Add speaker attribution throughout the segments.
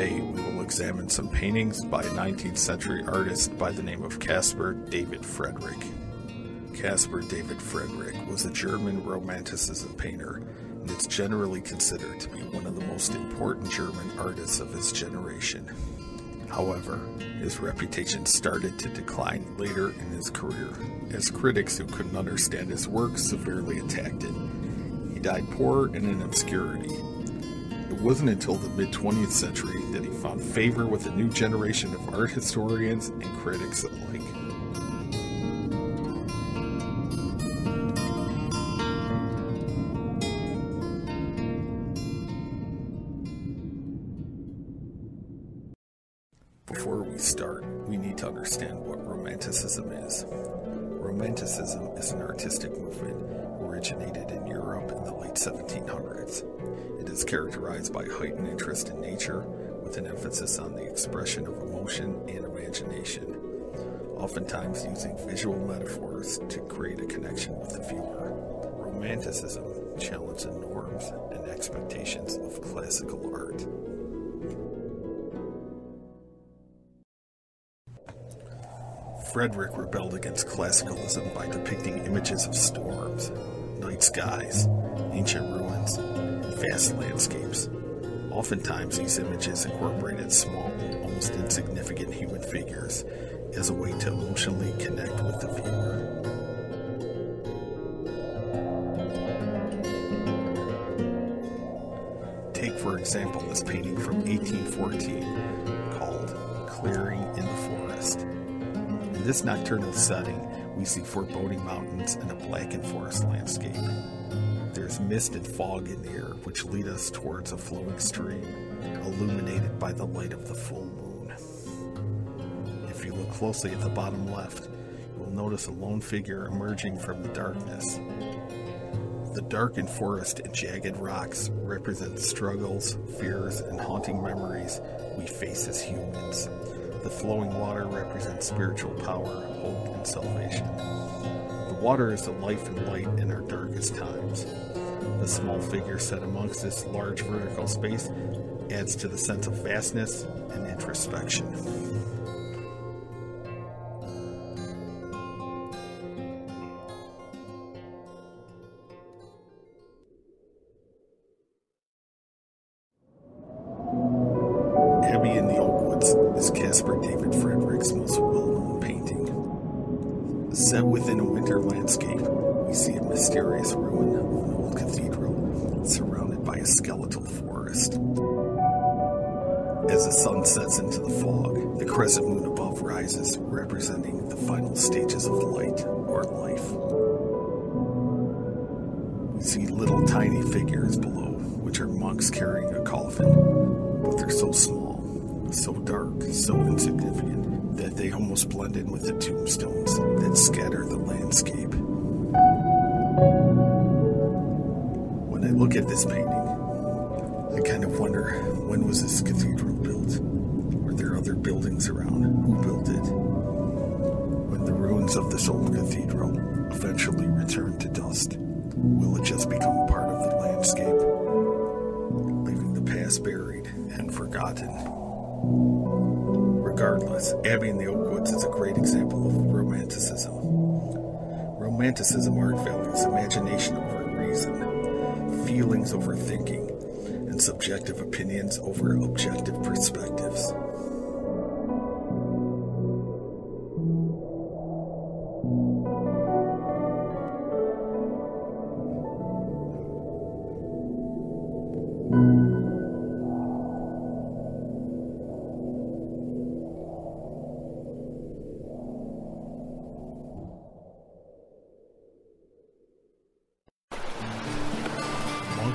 Speaker 1: Today we will examine some paintings by a 19th century artist by the name of Caspar David Friedrich. Caspar David Friedrich was a German Romanticism painter, and is generally considered to be one of the most important German artists of his generation. However, his reputation started to decline later in his career, as critics who couldn't understand his work severely attacked it. He died poor and in obscurity. It wasn't until the mid-20th century that he found favor with a new generation of art historians and critics alike. Before we start, we need to understand what Romanticism is. Romanticism is an artistic movement originated in Europe in the late 1700s. It is characterized by heightened interest in nature, with an emphasis on the expression of emotion and imagination, oftentimes using visual metaphors to create a connection with the viewer. Romanticism challenged the norms and expectations of classical art. Friedrich rebelled against classicalism by depicting images of storms, night skies, ancient ruins, and vast landscapes. Oftentimes, these images incorporated small, almost insignificant human figures as a way to emotionally connect with the viewer. Take, for example, this painting from 1814 called Clearing in the Forest. In this nocturnal setting, we see foreboding mountains and a blackened forest landscape. There's mist and fog in the air, which lead us towards a flowing stream, illuminated by the light of the full moon. If you look closely at the bottom left, you will notice a lone figure emerging from the darkness. The darkened forest and jagged rocks represent struggles, fears, and haunting memories we face as humans. The flowing water represents spiritual power, hope, and salvation. The water is the life and light in our darkest times. The small figure set amongst this large vertical space adds to the sense of vastness and introspection. Is Caspar David Friedrich's most well-known painting. Set within a winter landscape, we see a mysterious ruin of an old cathedral surrounded by a skeletal forest. As the sun sets into the fog, the crescent moon above rises, representing the final stages of light or life. We see little tiny figures below, which are monks carrying a coffin, but they're so small, so dark, so insignificant, that they almost blend in with the tombstones that scatter the landscape. When I look at this painting, I kind of wonder, when was this cathedral built? Were there other buildings around? Who built it? When the ruins of this old cathedral eventually return to dust, will it just become part of the landscape, leaving the past buried and forgotten? Regardless, Abbey in the Oakwoods is a great example of Romanticism. Romanticism art values imagination over reason, feelings over thinking, and subjective opinions over objective perspectives.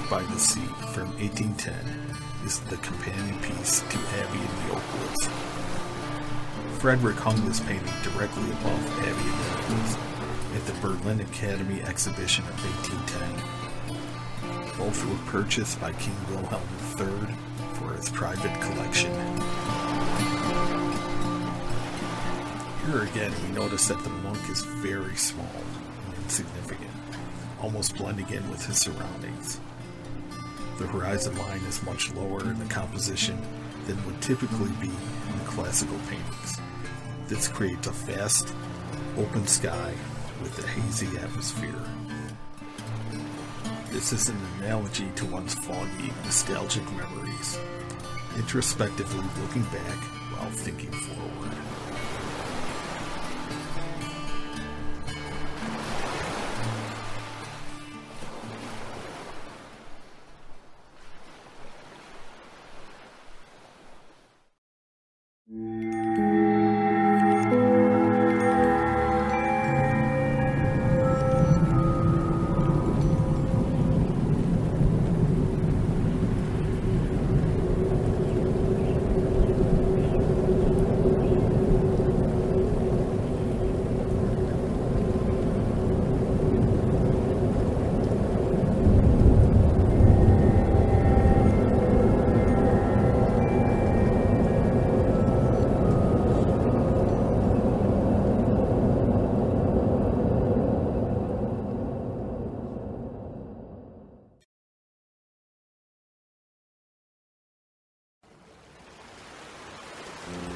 Speaker 1: By the Sea from 1810 is the companion piece to Abbey in the Oakwoods. Friedrich hung this painting directly above Abbey in the Oakwoods at the Berlin Academy exhibition of 1810. Both were purchased by King Wilhelm III for his private collection. Here again, we notice that the monk is very small and insignificant, almost blending in with his surroundings. The horizon line is much lower in the composition, than would typically be in classical paintings. This creates a vast, open sky with a hazy atmosphere. This is an analogy to one's foggy, nostalgic memories, introspectively looking back while thinking forward.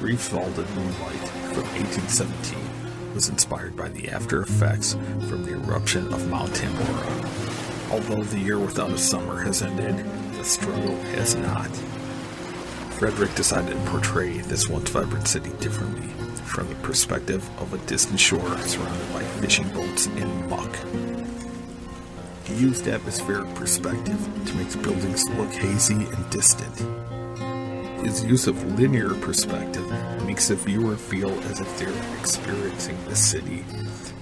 Speaker 1: Refolded Moonlight from 1817 was inspired by the after effects from the eruption of Mount Tambora. Although the year without a summer has ended, the struggle has not. Friedrich decided to portray this once vibrant city differently, from the perspective of a distant shore surrounded by fishing boats and muck. He used atmospheric perspective to make the buildings look hazy and distant. His use of linear perspective makes the viewer feel as if they're experiencing the city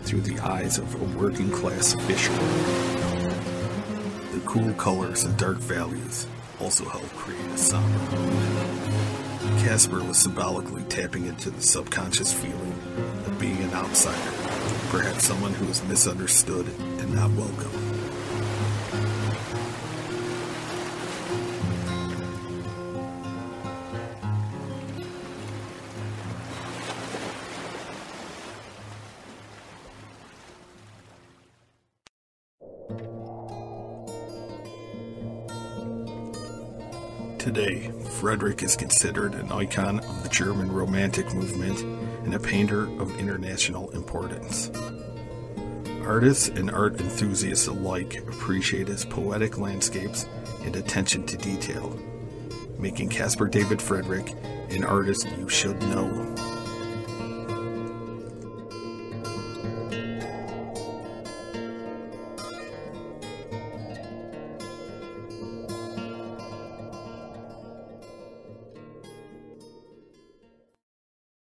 Speaker 1: through the eyes of a working-class fisherman. The cool colors and dark valleys also help create a somber mood. Caspar was symbolically tapping into the subconscious feeling of being an outsider, perhaps someone who is misunderstood and not welcome. Today, Friedrich is considered an icon of the German Romantic movement and a painter of international importance. Artists and art enthusiasts alike appreciate his poetic landscapes and attention to detail, making Caspar David Friedrich an artist you should know.